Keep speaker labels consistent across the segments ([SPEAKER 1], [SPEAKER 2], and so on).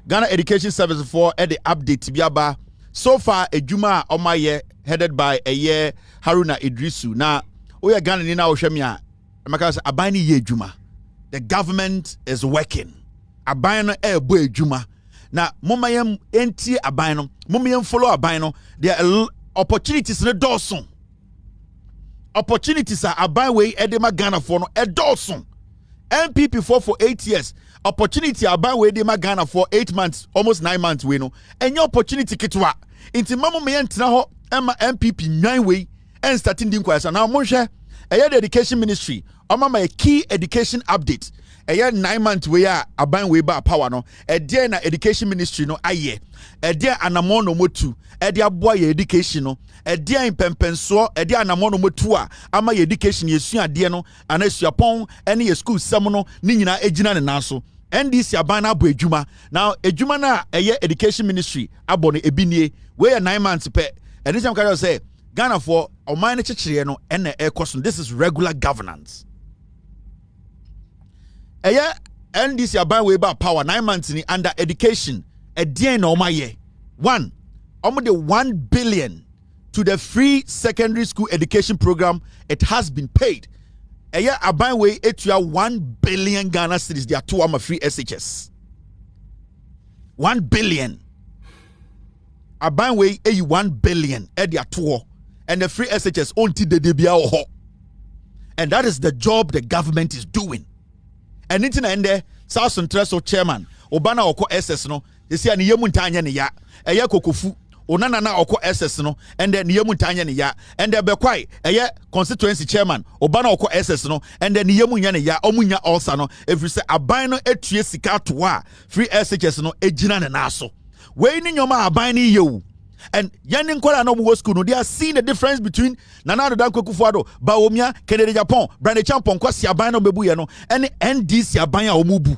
[SPEAKER 1] Ghana Education Service for at the update biaba. So far, a Juma on my year headed by a year Haruna Idrisu. Now, we are Ghana in our Shemia. Because Abani ye Juma. The government is working. Abino air boy Juma. Now, Mumayam enti Abino, Mumayam follow Abino. There are opportunities in the Dawson. Opportunities are Abai Edema Ghana for no a Dawson. MPP for 8 years. Opportunity Abai Edema Ghana for 8 months, almost 9 months. We know. And your opportunity kitwa. Inti mama me entina ho Emma MPP 9 way and starting the inquiry. Now, Monshe, a year education ministry. Mama a key education update. A year 9 months we are a buying way by power no. A dear na education ministry no aye. A dear anamono motu. A dear boy education no. A dear in pempenso. A dear anamono motua. Ama education yesu a dear no. Anes yapon any school samono. Nina ejina ne naso. NDC abana abo ejuma. Now ejuma na a year education ministry abone ebinie. We are 9 months pe. And this time can say Ghana for o mine chichire no ene e question. This is regular governance. A year NDC aban way about power 9 months in under education. A dear no my year. One, almost 1 billion to the free secondary school education program. It has been paid. A year aban way it 1 billion Ghana cedis. There are 2 free SHS. 1 billion. Aban way 1 billion at their tour. And the free SHS until the DBA. And that is the job the government is doing. And it's in there, South Central chairman, Obana Oko SS no, they say ni yemuntanya ni ya, eye kokofu, onana na Oko SS no, and then yemuntanya ni ya, and the bekwai, eye constituency chairman, Obana Oko SS no, and then yemunya ni ya, omunya also no, if you say abino etue sika toa, free SHS no, ejina ne naso. We ni nyoma abini you. And Yanin Kola no school, no, they are seeing the difference between Nana Danko Kufuado, Baomia, Kennedy Japan, Brand Champon, Kwasi Abano Bebuyano, and NDC Abaya Omubu.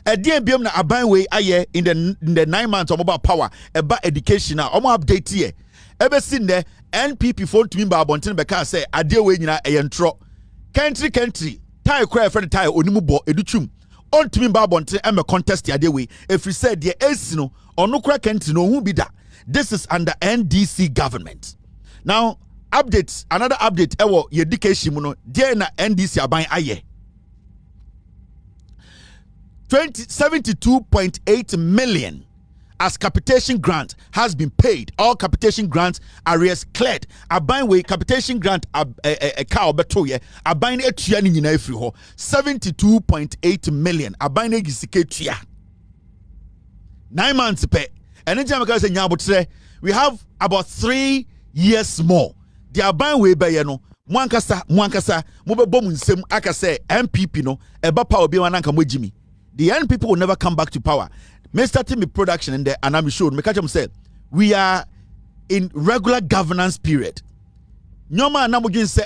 [SPEAKER 1] A DMBM na Aban way aye in the 9 months of mobile power, about education now, update here. Ever seen the NPP phone to me by Bontin Beka say, I deal with you a intro. Country, tie cry for the tie, Onimubo, Educhum. On to me by Bontin, I'm a contest the other way. If we said the Esino, or no crack no who be that. This is under NDC government. Now, updates, another update, ewo education muno, dear na NDC aban aye. 72.8 million as capitation grant has been paid. All capitation grants arrears cleared. Aban way capitation grant a cow betoye. Aban etua ni nyina efri ho. 72.8 million. Aban egisike tua. 9 months pay. And then we have about 3 years more. The Aban way by Mwankasa, Mube Bomunsem, Akase, MPP no, Eba Power Biwananka Mujimi. The NPP will never come back to power. Me starting with production in there, and I'm sure, me catch them say, we are in regular governance period. Nyoma Namujin say,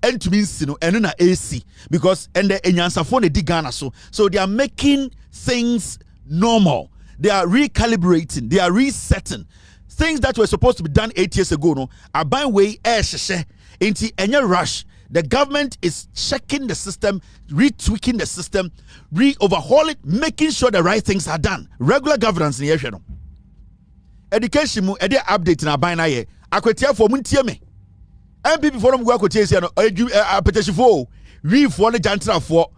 [SPEAKER 1] and to mean and na AC, because and the Enyansafone di Ghana so they are making things normal. They are recalibrating. They are resetting. Things that were supposed to be done 8 years ago, no, are by way into any rush. The government is checking the system, retweaking the system, overhaul it, making sure the right things are done. Regular governance in the education mu ede update na ban na ye. Akwetia for muntie me. MPP forum go akwetia se no petition for we for the jantra for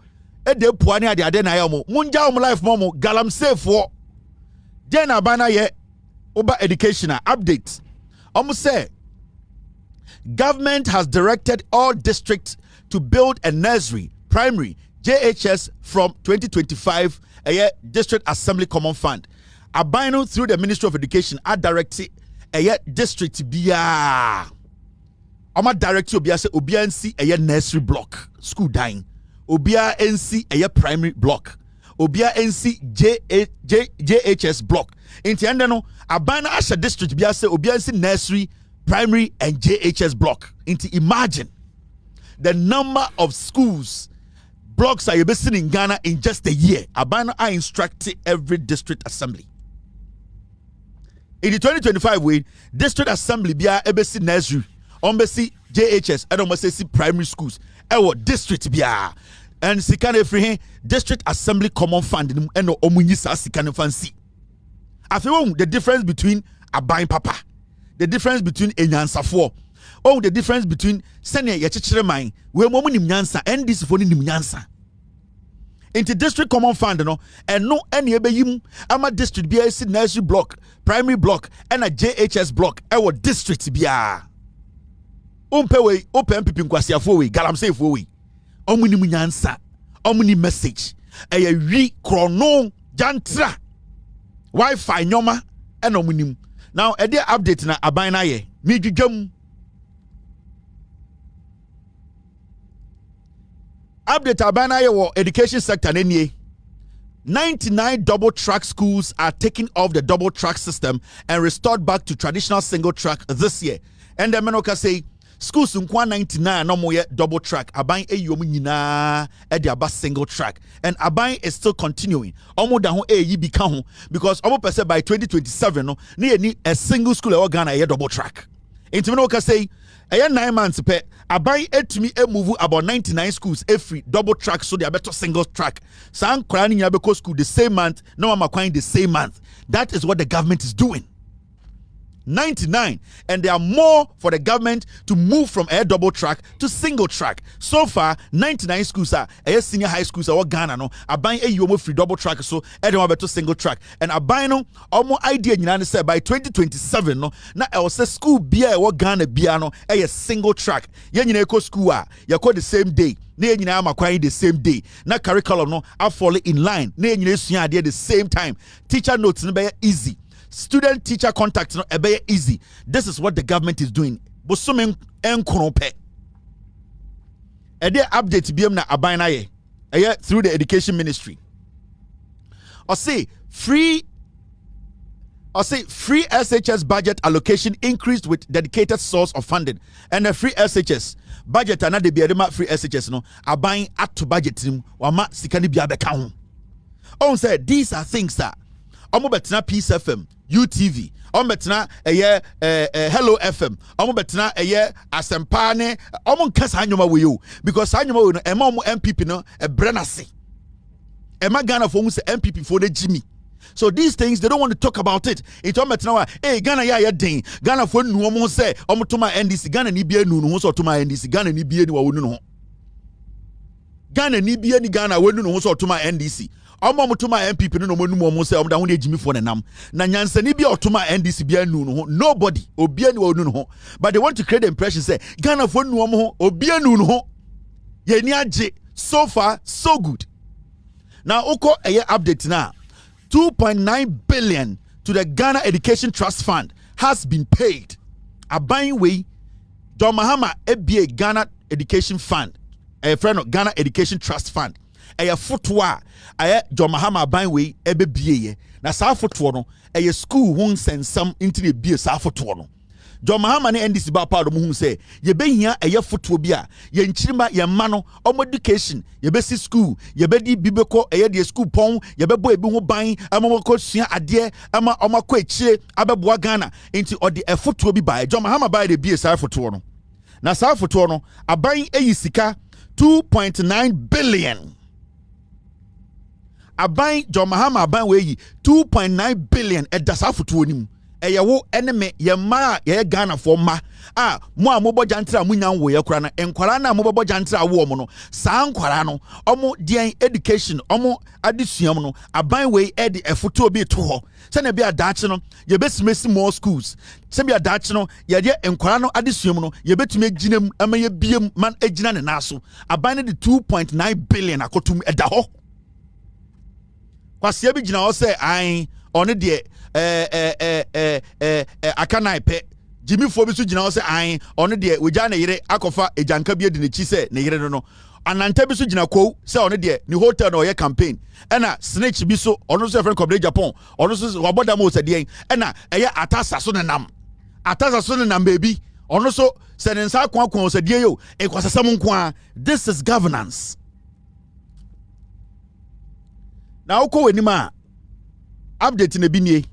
[SPEAKER 1] ede puani ade na ye mo. Munja mo life mo galamsey for. Then abana ye over educational updates. Almost say government has directed all districts to build a nursery, primary, JHS from 2025 a year district assembly common fund. Abino through the Ministry of Education are directed a year district biya. Oma direct you biya say obia nsi a year nursery block school dying. Obia nsi a year primary block. Obia NC JHS block. In the end, no, Abana Asha district Bia say Obia NC nursery, primary, and JHS block. Into imagine the number of schools blocks are you based in Ghana in just a year. Abana are instructing every district assembly. In the 2025 way, district assembly Bia ebesi nursery, ombesi JHS, and ombesi primary schools. Ewo district Bia. and sika na free district assembly common fund no omunyi sa sika no fancy. After the difference between aban papa, the difference between enyansafo, the difference between senior yechichere man we mo nim nyansa NDC fo nim nyansa. Into district common fund no and no any ebeyim ama district bia esi nursery block, primary block and a JHS block e district bia. Umpe we open pipi nkwasiafo we galamsey fo we. Omunim nyansa, omunim message. Eye wi krono jantra. Wi-Fi nyoma and omunim. Now a day update na aban na ye. Mi dwudwam. Update aban na ye wo education sector na 99 double track schools are taking off the double track system and restored back to traditional single track this year. And the Menoka say schools in 99 no more double track. Aban eyom nyina e de aba single track. And Aban is still continuing. Omo da ho eyi bi ka ho because omo pese by 2027 no na ni a single school e Ghana e double track. Enti me no ka say 9 months pe Aban etumi e move about 99 schools every double track so they are better single track. San kwara ni nya be ko school the same month, no ma kwan the same month. That is what the government is doing. 99, and there are more for the government to move from a double track to single track. So far 99 schools are senior high schools are Ghana no aban eyomo free double track so edema beto single track and aban no omo idea nyina say by 2027 no na e say school bia e Ghana bia no e single track ye nyina eko school a ye call the same day na ye nyina amakwan the same day na curriculum no a fall in line na ye nyina esua ade the same time teacher notes no be easy. Student teacher contact no ebe easy. This is what the government is doing. Bosumen enkrope. Ede update biem na aban na ye. Through the education ministry. Or say free SHS budget allocation increased with dedicated source of funding. And the free SHS budget na de biadema free SHS no aban ato budget nim wama sikani bia beka ho. On say these are things that omo betena Peace FM, UTV, omo betena Hello FM, omo betena Asempa ne omo nkasa anyoma we yo because anyoma we no ema omo MPP no brenase. Ema Ghana for say MPP for the Jimmy. So these things they don't want to talk about it. It omo betena wa Ghana ya den. Ghana for nu omo say omo to my NDC. Ghana ni bia nu no so to my NDC. Ghana ni bia ni wa wonu no. Ghana ni bia ni Ghana wonu no so to my NDC. Omo to my MPP no mo nu say omo da ho de Jimmy for nenam na nyansani bia otoma NDC bia nu no nobody obia ni wonu no but they want to create the impression say Ghana for nu omo ho obia nu no ye ni age. So far so good. Now oko update now 2.9 billion to the Ghana Education Trust Fund has been paid. Aban way John Mahama ebie Ghana Education Fund friend of Ghana Education Trust Fund footwa John Mahama aban we ebebie na saa footwo no school ho nsensam into the bie saa footwo no John Mahama ne NDC ba part mo hu say ye behia footwo bi a ye nchirima ye ma no omo education ye be si school ye be di bibeko de school pon ye be bo ebi ho ban ama ko sua ade ama omakọ echire abeboa Ghana into odi footwo bi ba John Mahama ba de bie saa footwo no na saa footwo no aban sika 2.9 billion. Aban John Mahama aban we 2.9 billion edasa foto nim eyewo eneme ye ma ye Ghana for ma mo amobo jantra munyan wo ye kura na enkwara na amobo jantra wo mo no saa nkwara no omo dien education omo adesuam no aban we edi efoto bi to ho se na bi adache no ye besimesi more schools se bi adache no ye de enkwara no adesuam no ye betumi ginam ama ye biem man agina ne naso aban ne 2.9 billion akotum eda ho kwase bi gina o say an one de akanai pe Jimmy fo bi so gina o say an one de wogya na yire akofa ejanka bi edi ne chi say ne yire no ananta bi so gina ko say one de ni hotel na o ye campaign ena snitch bi so ono so friend company Japan ono so waboda mo se de ena eye atasa so ne nam baby ono so se ne nsa kwa se de yo e kwasasam nko. This is governance. Now, Wenima update in the Binie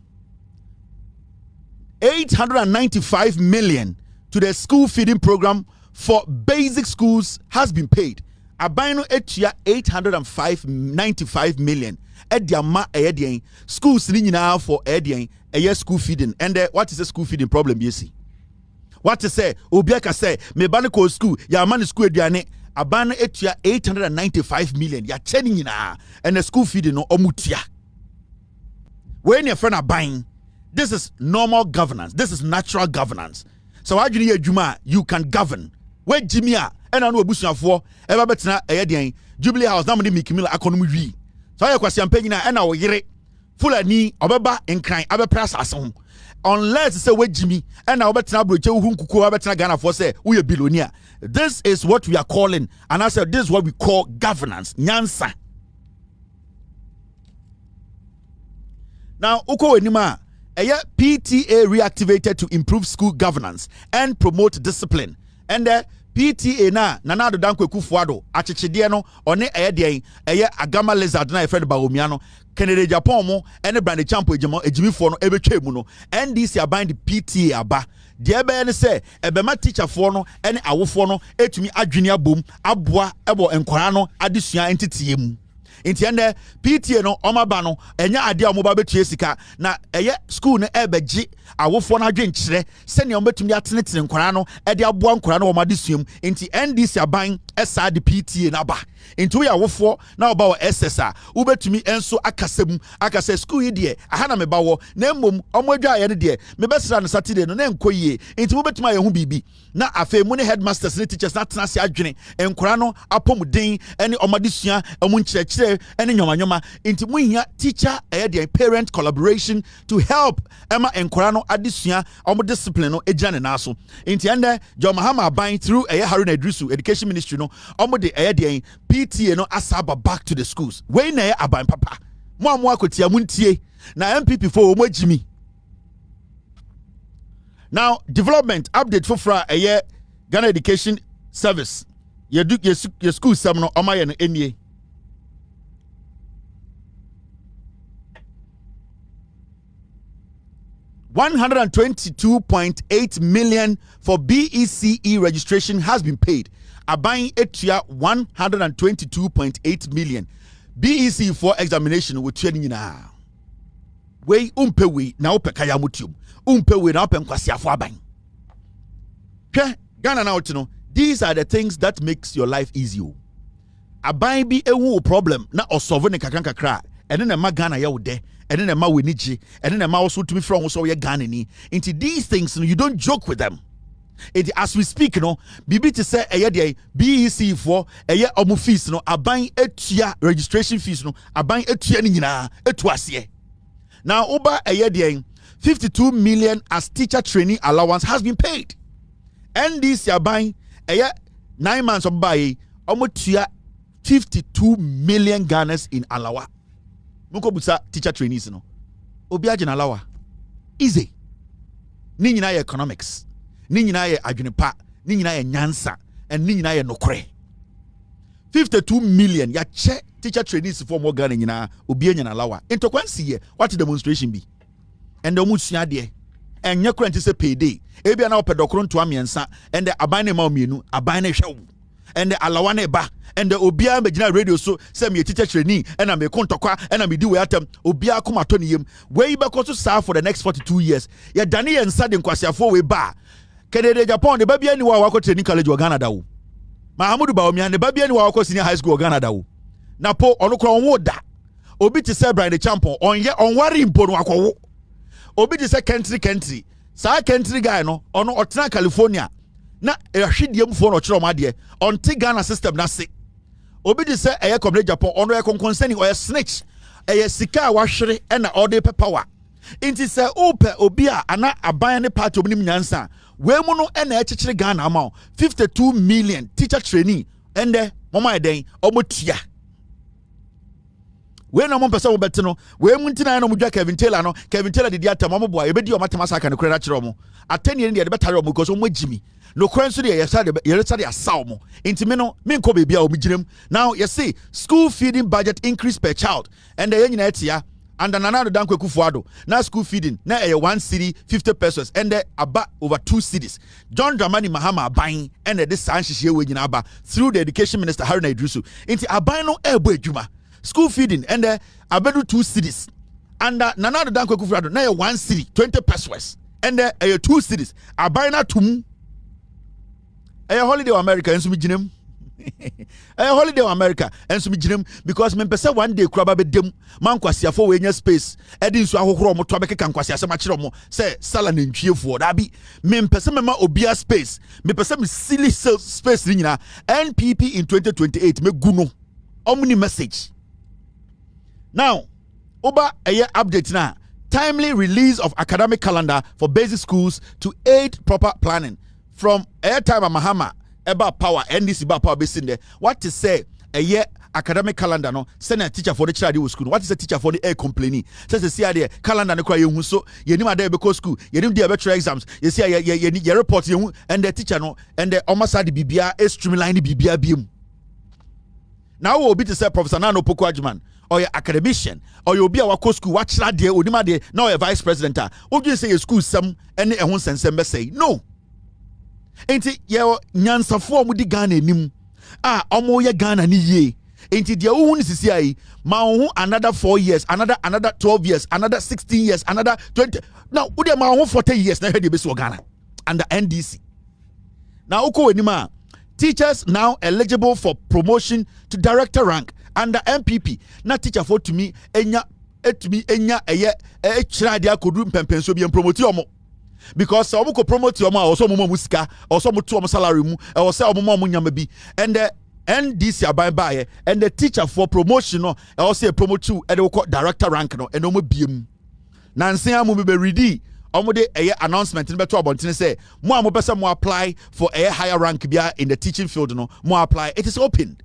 [SPEAKER 1] 895 million to the school feeding program for basic schools has been paid. aban no etua 895 million ediama eyedien schools ni nyina for eyedien eye school feeding. And what is the school feeding problem you see? What to say obiaka say me ba ko school ya man school aduane aban no etua 895 million ya cheni nyina and the school feeding no omutua. When your friend aban, this is normal governance, this is natural governance. So how do you can govern where Jimmy and I know Bushafo ever better a Jubilee House, now make me economy. So I question paying and our yere full of knee, Obeba and crying, Abba press as home. Unless say where Jimmy and our better bridge who could better Ghana for say we a billionaire. This is what we are calling, and I said this is what we call governance. Nyansa. Now, Uko Enima, PTA reactivated to improve school governance and promote discipline. And PTA na nanado dankwe kufuado achichidie no one agama lizard na efred baomiano Kennedy Japan mo ene brand champo ejimifo no ebetwa mu no NDC aban the PTA aba de ebe ne se ebema teacher fo no ene awofo no etumi adwene abom aboa ebo enkwara no adesua entitie mu. Inti ende PTA no omaba no enya ade omoba betue sika na school no ebeji awofo na adwenkyere sene ombetumi atenetene nkwara no ede aboa nkwara no omadesuam. Inti NDC aban esa de PTA na ba inti we awofo na oba wo SSA ubetumi enso akasem akase school yi de aha na meba wo na mmom omodwa ye de me besra no Saturday no na enkoyie inti ubetumi ayehu bibi na afa mu ne headmasters ne teachers na tenase adwene nkwara no apomuden ene omadesua omu nkyerɛkyerɛ ene nyoma inti muhia teacher de parent collaboration to help ema nkwara no adesua omu discipline no ejane na so. Inti ende Mahama aban through Haruna Idrisu education ministry no omu de de PTA no asaba back to the schools. Wey na aban papa mo akotia muntie na MPP for omo jimi. Now development update for fra Ghana Education Service ye school sam no omaye no enie 122.8 million for BECE registration has been paid. Abayin etua 122.8 million. BECE for examination with training na. We umpewe na ope kaya mutium. Umpewe na ope mkwasiafo abayin. Ghana na otino. These are the things that makes your life easy. Abayin bi ewu problem na osolve ne kakra. And then ma Ghana ya ude. And then ma weniji. And then ma also to be from also ye Ghana ni. Into these things, you don't joke with them. As we speak, bibi to say BEC for omu fees aban etua registration fees aban etua ni nyina etuasie. Now over 52 million as teacher training allowance has been paid. NDC aban 9 months of buy omu tua 52 million Ghanas in alawa. Muko busa teacher trainees obi agena alawa easy. Ni nyina economics. Ni nyina ye adwenepa, ni nyina ye nyansa, and ni nyina ye nokore. 52 million ya che teacher trainees for more Ghana nyina obi anya na lawa. Into kwansi ye what demonstration be? And the musua de enye kwante se payday. Ebia na opedokro nto amiensa and the abane ma omienu, abane hwew. And the alawane ba and the obia begina radio so say me teacher trainee and I me kontokwa and I me do we atem obia kuma to ne yem. We be ko to serve for the next 42 years. Ya dane ye nsa de nkwasiafo we ba. Kennedy Japan the baby anywhere wako training college wa Ghana dawo. Mahamudu Baomian the baby anywhere wako senior high school wa Ghana dawo. Na po ono kro onwo da. Obi ti say Brian the champion on wari mpo no akwo. Obi ti say country. Sa country guy no ono otena California. Na ehwediem fo no kire omade on ti Ghana system na se. Obi ti say Kennedy Japan ono e concern o snitch. Sika wa hwere e na order power. Inti say ope obi a ana aban ne party obi nim nyansa. We muno ena echichire Ghana amount 52 million teacher trainee ende mama eden omotua we na mo pesa wo beteno we mu ntina na mo dwa Kevin Taylor de diatam mo boa ebedi o matema saka ne kura kire mo atani ne de betare mo because mo jimi no kran so de yesa de asaw mo intime no me nko bebia o migirem. Now you see school feeding budget increase per child and the nyina etia under Nana Dankwe Kufuado, now school feeding, now a 1 city, 50 pesos, and there about over 2 cities. John Dramani Mahama buying, and this Sanchi in Aba through the education minister Haruna Idrisu. Into Abano Airway Juma, school feeding, and there about 2 cities. Under Nana Dankwe Kufuado, now a 1 city, 20 pesos, and there are 2 cities. Abana Tum, a holiday of America, and Sumijinem. A holiday in America and so because me pese one day kraba be dem man kwasia for we nya space edin so ahohoro mo to abeke kan kwasia se ma kire mo say sala na ntwiefo da bi me pese me ma obia space me pese me silly space ni nyina NPP in 2028 me gu no omni message now oba eye update na timely release of academic calendar for basic schools to aid proper planning from airtime Mahama about power NDC about power based in there. What to say a year academic calendar no send a teacher for the child in school. What is a teacher for the air complaining? Says the CID calendar no cry you so you need there because school you need the better exams. You see you need your report you and the teacher no and the almost the BBA is streamline the BBA beam. Now will be to say Professor Nano Pokwajman or your academician or you'll be our school watch that day or the now a vice president. Would you say your school some any a sense say no. Enti ye nyansafo mu di Ghana nim omo ye Ghana ni ye enti dia wo hu sisi ai ma ho another 4 years another 12 years another 16 years another 20 now wo dia ma ho 40 years na hwede be so Ghana under NDC now uko wenima teachers now eligible for promotion to director rank under MPP na teacher for to me enya eye chira dia kodu mpempenso bi promote omo because some could promote your mouth, or some musika, or some to salary, or sell more munyamabi, and the NDC by and the teacher for promotion, or also promote to a director rank, no, and no beam. Nancy, I will be ready. Omode a announcement in better about say, more person more apply for a higher rank in the teaching field, no, more apply. It is open.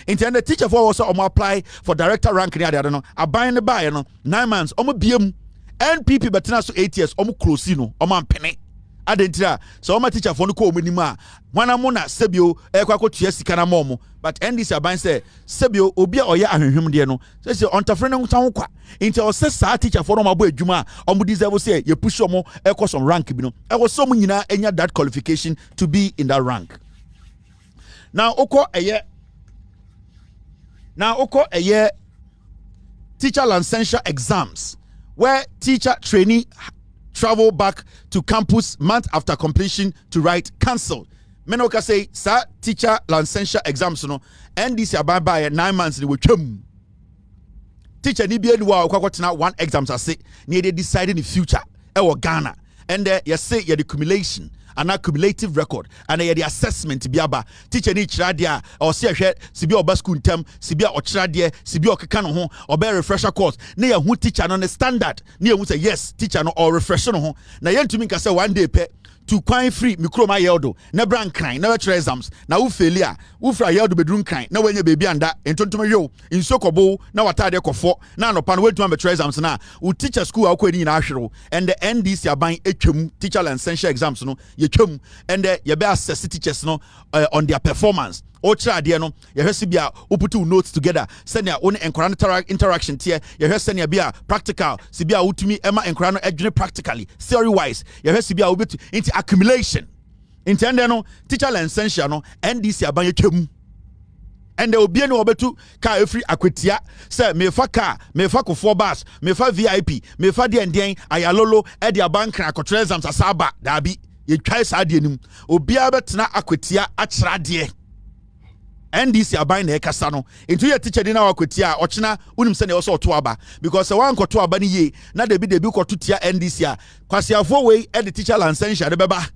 [SPEAKER 1] Intend the teacher for also apply for director rank near the other, no, a buying the buyer, no, 9 months, beam. NPP betina so 8 years omo close no omo ampene adentira so omo teacher for no ko omunima wana mo na sebio ekwa tua sika na momo but NDC aban say sebio obi a oya ahwehwem de no say ontafre no ntan kwa inte o say sa teacher for no mabo adwuma omo deserve say ye push omo ekwa some rank bi no e wo so mo nyina enya that qualification to be in that rank now okọ eye teacher licensure exams where teacher trainee travel back to campus month after completion to write cancelled. Menoka say, sir, teacher licensure exams no NDC abide by 9 months they will come. Teacher ni be wa kwakwatena 1 exams ase near they decide in the future. Ewo Ghana. And you say the accumulation an accumulative record and the assessment biaba teacher ni chiradia or see a sibi oba school term sibi o chiradia sibi o keka no ho oba refresher course na ya hu teacher no standard na ya hu say yes teacher no or refresher no ho na yentumi nka say 1 day pe to quite free mikro ma yeldo na brand crime na better exams na wo failure wo fra yeldo bedrun crime na wanya baby anda entontom yo insokobo na watade kofo na anopa na wetu better exams na wo teacher school akọ ni na ahwero and the NDC aban etwam teacher licensure exams no ye twam and ye be assess teachers no on their performance o try there no ye hwese bia o put notes together send your own interaction tier ye hwese send bia practical si bia utumi ema enkora no adwene practically theory wise ye hwese bia obetu into accumulation into ende no teacher licensure no NDC aban yetwam and obi ene obetu ka every akwetia say me fa car me fa ko 4 bus me fa VIP me fa de ndien ayalolo e de abankra akotre exams asaba dabi ye twa sa de nim obi abetena akwetia akira de NDC aban na ekasa no into your teacher din na wakwetia ochina unim se na also to aba because one koto aba ni ye na debi koto tia NDC a kwasiafo we e the teacher licensure de beba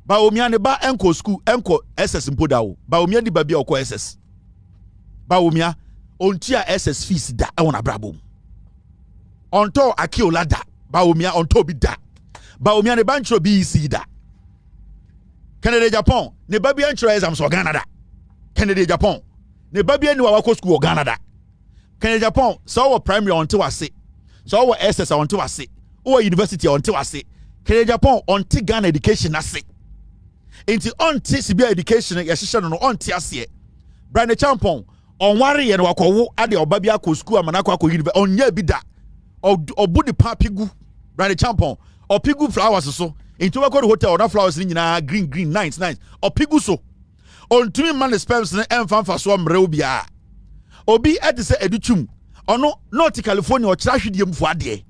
[SPEAKER 1] ba omia ne ba enko school enko SS mpoda wo ba omia di ba bia okọ SS ba omia ontia SS fees da e wona brabo onto akiola da ba omia onto bi da ba omia ne ba ntro BEC da Canada Japan ne ba bia ntro exams o Ghana da Canada Japan ne babia ni wa wako school Ghana da Canada Japan so primary onto wase so SS onto wase o university onto wase Canada Japan onto Ghana education ase enti onto sibia education ya hihye no onto ase Brand Champon on ware ye no wakowo ade obabia ko school amana ko university onya bi da budi pa pigu brand champon or pigu flowers so into a good hotel or flowers in green nice or pigu so on 2 man spells and fan for swam reubia obi at the say educhum or no not California or trash idiom for ade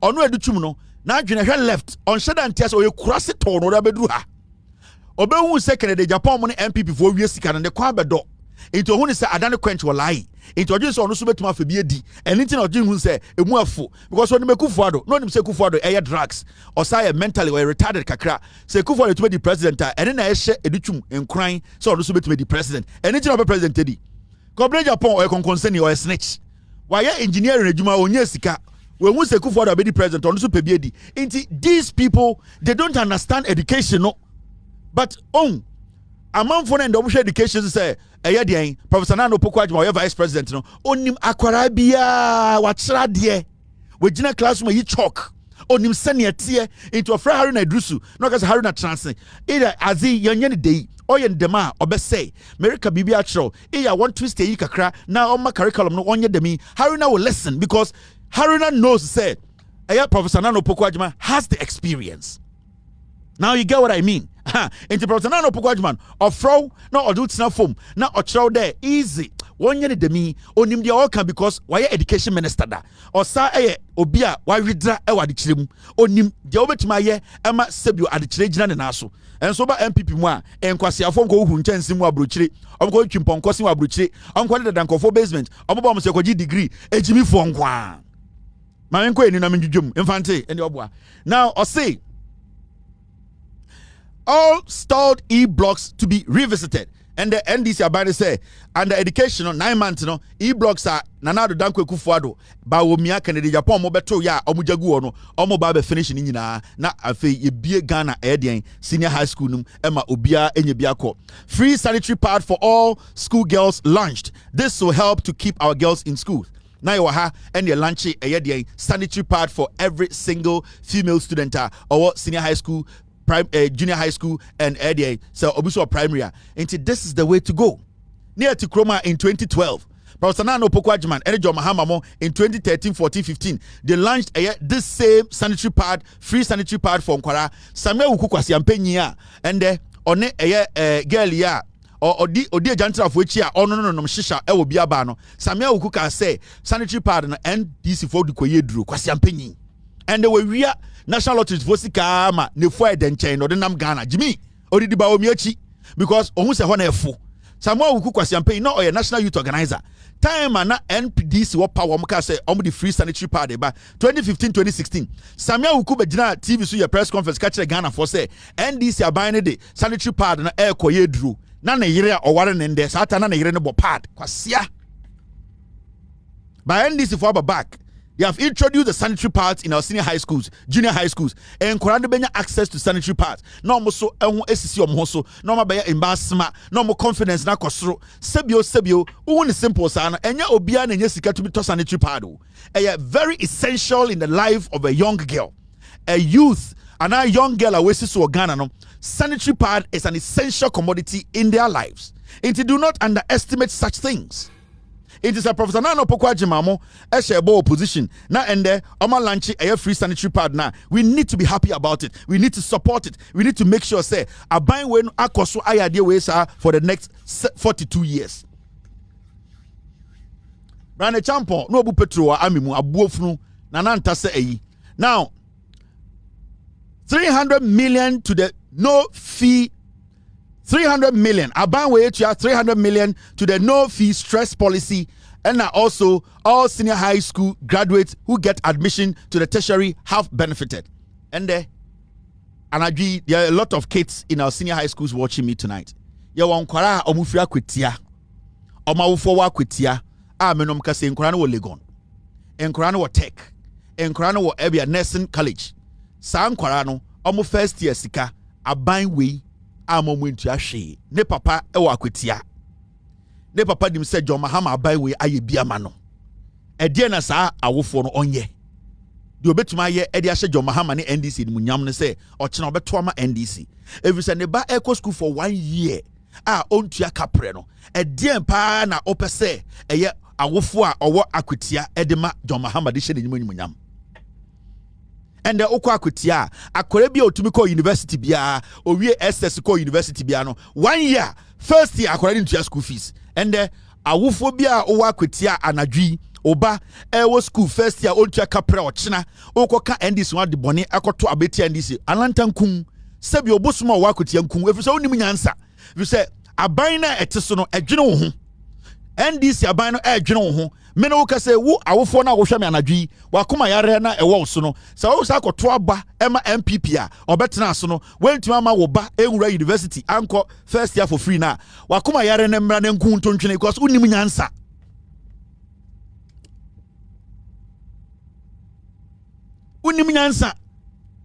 [SPEAKER 1] or no educhum no now generation left on shedan tears or you cross it on or bedruha obe who second the Japan money MPP for years can the kwa bedo into who say adane quench will lie into odwin so no so betuma fa bi adi anything odwin hu say emu afo because when Kufuado no nim say Kufuado air drugs or say mentally or retarded kakra say Kufuado to be the president and na ehye edutum enkran so no so betuma the president anything of president di Kobre Japan or concern or snitch why engineering adwuma onye sika when we say Kufuado be the president on so pe bi adi into these people they don't understand education no but a man for the education say Professor Nano Pokwajima vice president no onim akwara bia wachra de we gina classroom yi chalk onim senior tie into a fra Haruna Idrusu no ka Haruna Transe either azi yenye ne dey oye ndema obese America bibia chro iya want twist yi kakra na on curriculum no onye demi Haruna will listen because Haruna knows say Professor Nano Pokwajima has the experience. Now you get what I mean. Into Professor Nano Pokwajima or fro no or do tina form na or chrow there easy. One year de me onim dia all can because why education minister da or sa obia why redra ewa de chirem onim dia obetima ye ema sebio ade chire gina ne naso enso ba MPP mu a enkwasiafo nko hu nchansi mu abrochire omko twimponkosi mu abrochire omko de dankofo basement omoba mo se kwaji degree ejimi fo nkwa ma enko eni na menjudwum infante eni obua now or say all stalled e-blocks to be revisited. And the NDC about to say, under education, 9 months, e-blocks are Nanado Danko Kufuado, Bawumia Kennedy Japan, Mobeto ya, Omujaguono, Omobabe finishing in na afe ye bie Ghana Edian, senior high school num, Emma Ubia Enyebiako. Free sanitary pad for all school girls launched. This will help to keep our girls in school. Now you have and your lunch a sanitary pad for every single female student or senior high school. Junior high school and ADA, so obviously primary. And this is the way to go. Near to Chroma in 2012, Professor Nano Pokwajima and Mahama in 2013, 14, 15, they launched this same sanitary pad, free sanitary pad for Nkwara. Samuel Ukukwasi Ampenya and on a girl ya or dear jantra of which ya or no shisha will be a bano. Samuel Ukuka say sanitary pad and NDC for the Koye Drew Kwasi Ampenyi. And they were national lotteries vosika ma ne fo edenchen no de nam Ghana Jimmy odi di ba omiechi because ohun se ho na efo Samuel Wuku Kwasiampe no oye national youth organizer time na NPDC wo power mo ka say omo the free sanitary pad ba 2015 2016 Samuel Wuku begina TV so your press conference ka kire Ghana for say NDC aban ne de sanitary pad na ekoye duru na ne yire oware ne nde sata na ne yire ne bo pad kwasia by NDC for back. They have introduced the sanitary pads in our senior high schools, junior high schools, and Kuranda Benya access to sanitary pads. No more so, SCC or Moso, no more by embarrassment, no more confidence, na kosro, Sebio, one simple sana, and ya obian and yesika to be to sanitary pad. A very essential in the life of a young girl, a youth, and a young girl, a West Ghana. No, sanitary pad is an essential commodity in their lives. And to do not underestimate such things. It is a Professor Nano Pokwajima mo eshebo opposition na ende oma lunch a free sanitary pad na we need to be happy about it, we need to support it, we need to make sure say aban when akoso ayade we sa for the next 42 years. Brand champion no bu petro amimu abuofunu na nanta se eyi now 300 million to the no fee 300 million. Aban way to 300 million to the no fee stress policy, and now also all senior high school graduates who get admission to the tertiary have benefited. And there are a lot of kids in our senior high schools watching me tonight. You want kwara omufia kwetia. Omawufowa kwetia. Menom kase nkwara wo Legon. Nkwara wo tech. Nkwara wo ebia nursing college. Sa nkwara no omu first year sika aban way amomuntu ahwe ne papa ewa akwetia ne papa dim se John Mahama abai aye biama no ede na saa awofo no onye de obetuma aye ede ahye John Mahama ne NDC ni munyam ne se ochena obeto ama NDC every say ne ba eco school for 1 year ontua kapre no ede pa na opese eye awofo a owo akwatia edema John Mahama de hye nyimonyam and the okwa akwatia akore bia otumi ko university bia owie SS ko university bia no 1 year first year akore ntua school fees and the awofo bia owo akwatia anadwi oba ewo school first year ontua kapra ochina okoka NDC one de bone akoto abeti NDC alantankun sebi obosuma owo akwatia nkun efise onim nyansa efise aban na ete so no edwene wo ho NDC aban no edwene wo ho me no ka say wo awofo na wo hwe me anadwi wakoma yare na ewo so no sa wo sa akoto aba ema MPP a obetena so no wentuma ma wo ba enwura university anko first year for free na wakoma yare na mmra na nkun tontwene because unim nyansa unim nyansa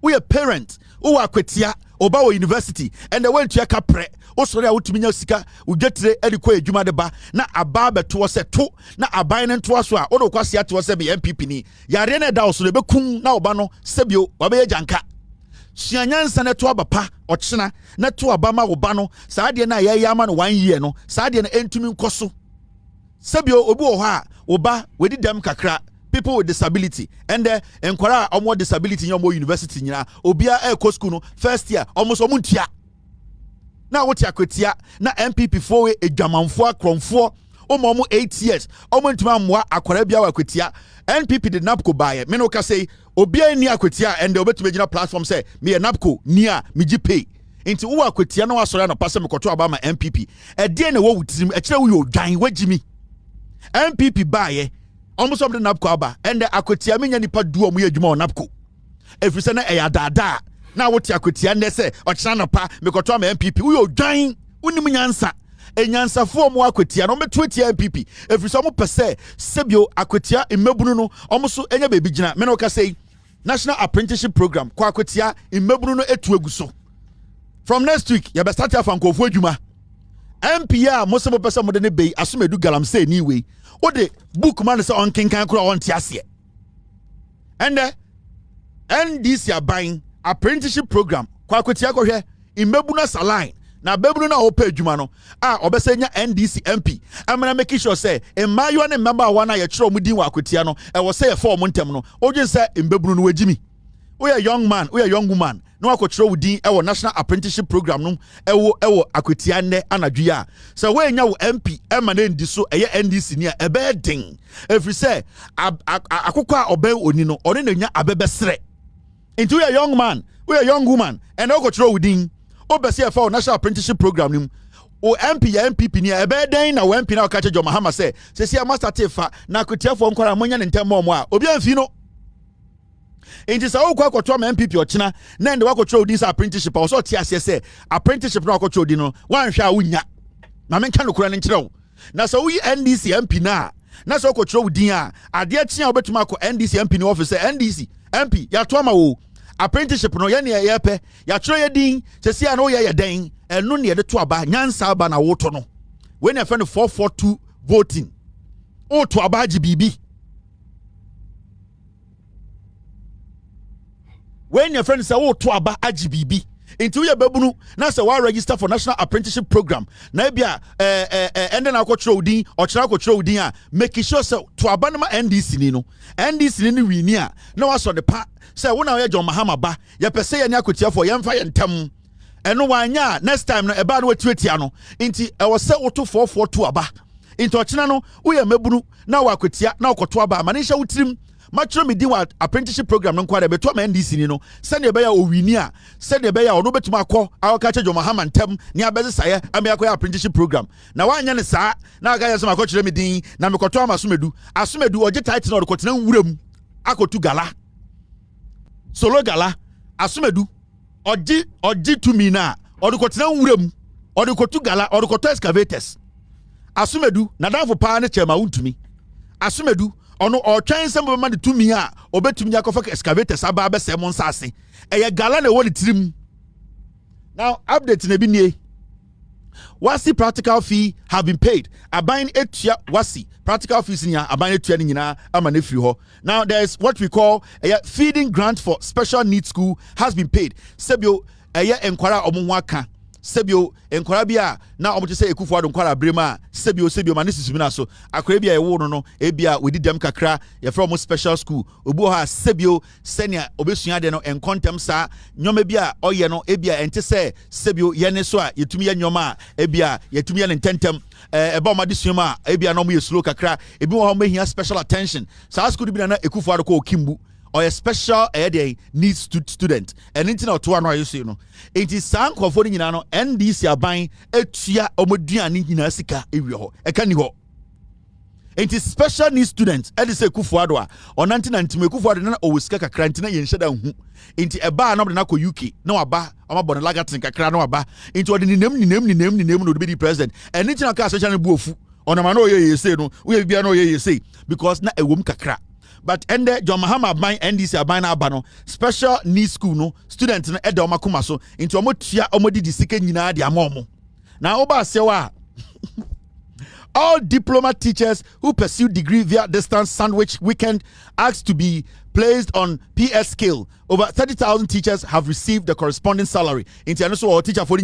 [SPEAKER 1] we a parent wo akwatia oba wo university and the went to kapre o sori a wotumi nya sika udwetire edikọ adwuma de ba na aba beto se to na aban ne to so a o do kwase ato se be MPP ni yare na da so le bekun na oba no sebio wabe janka suanyansa ne to abapa ochena na to aba ma oba no saa de na ye ama no 1 year no saa de na entumi nkoso sebio obi wo ha oba wedi dem kakra people with disability and enkwara omo disability in your university nyina obia e school no first year almost omuntia na wotia akwatia na MPP for we edwamanfo akromfo omo 8 years omo ntuma moa akwara bia akwatia NPP did napco buy me no ka say obia ni akwatia and obetuma gina platform say me napco nia me gi pay nti wo akwatia na wasori na pase me koto aba ma MPP e de na wo wutirim e kire wo yo dwan wagimi MPP buy almost of the napco aba and the akwatia menya nipa duo mu adwuma o napco efrise na eya dada na woti akwatia nde se ochana no pa mekoto am MPP uyo dwan unim nyansa enyansafo mu akwatia no meto atia MPP efrise mo pese sebio akwatia mmebunu no omso enya bebi gina me no ka say national apprenticeship program kwa akwatia mmebunu no etu eguso from next week ya be start afan kofo adwuma MPA mo se mo pese mo de ne bei asomedu galamsey ni we o de book man say on kinkan kura on tiase and NDC aban apprenticeship program kwa akwatia ko hwe immebuna saline na bebunu na opa adwuma no a obesenya NDC MP amana make sure say emayo ne member wana ye kire omudin wa akwatia no e wo say ye form ntem no odwen say imbebunu no wagimi we a young man we a young woman no akotro wudin e wo national apprenticeship program no e wo akwatia ne anadwi a so we nya wo MP ema na ndi so eye NDC ni a ebe den every say akokwa oben oni no oni na nya abebesere into we a young man we a young woman and akotro wudin obese e for national apprenticeship program nim o MP ya MPP ni ebe den na wo MP na okache John Mahama say se master tefa na akwatia fo nkora monya ne ntem mo a obi amfi no inti sa wo kwa kwato ma MPP ochina na ende wakotro odi sa apprenticeship o so tia se apprenticeship na wakotro odi no wanhwa a wunya na menka no kura ne nkire wo na sa wo NDC MP na sa wakotro odi a ade atia obetuma akọ NDC MP ni office NDC MP ya to ama wo apprenticeship no ye ne ye pe ya tro ye din se na wo ye den enu ne ye de to aba nyansa aba na wo to no we na fe no 442 voting o to aba GBB when your friend say oh to aba agibibi into your babunu na say wa register for national apprenticeship program na bia ende na akotro odin ochira akotro odin a make sure say to aba na NDC ni no NDC ni wi ni a na waso de pa say wo na ye John Mahama ba ye pese ye ni akotia for ye mfa ye ntam eno wanya next time no eba no watuatia no nti e wo say woto 442 aba into ochina no wo ye mabunu na wa akotia na okoto aba ma ne hye wutirim matro me di wa apprenticeship program no kwara beto ma NDC ni no send e be ya owini a send e be ya ono betuma akọ awaka che John Mahama ntam ni abeze saye ame akọ apprenticeship program na wanya ne saa na aga yesoma akọ kire me din na me koto asomedu oje title no kotena nwuram akotu gala solo gala asomedu oji to me na odukotena nwuram odukotu gala odukoto excavators asomedu na danfo pa ne chema wuntumi asomedu ono otwan sembo ma de tumi a obetumi yakofa excavators aba abese mo nsase eye gala na wo tirim now update na bi nie wasi practical fee have been paid aban etua wasi practical fees nya aban etua ni nyina ama na free ho now there's what we call a feeding grant for special needs school has been paid sebio eye enkwara omo ho aka sebio enkwara bia na omo say Ekufuado nkwara brema sebio ma ne sisumina so akora bia ewo no ebia we did dem kakra ye from special school obu ha sebio senior obesua de no enkontem sa nyoma bia oye no ebia ente say sebio ye ne so a yetumi ye nyoma ebia yetumi ye ntentem eba ma de suama ebia no mo ye slow kakra ebi wo ha mahia special attention sa school bi na Ekufuado ko Kimbu or a special needs student and internet to one you see no it is san kwafo ni nyina no NDC aban etua omoduane nyina sika ewie ho e kan ni ho it is special needs student e dey say Ekufuado a onante na ntime Ekufuado na owusika kakra ntina ye nheda hu inti eba na na ko UK na waba amabɔ ne lagatin kakra na waba inti odi ninam no be the president and internet ka social bu ofu onama na oyeye say no we bia na oyeye say because na ewom kakra. But ende John Mahama and NDC abana abano special needs school no student no eda omakuma so into omotua omodi di sike nyina de amomo na oba sewa all diploma teachers who pursue degree via distance sandwich weekend asked to be placed on PS scale. Over 30,000 teachers have received the corresponding salary. Into so our teacher for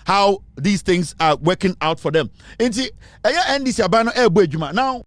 [SPEAKER 1] how these things are working out for them. Into NDC abano now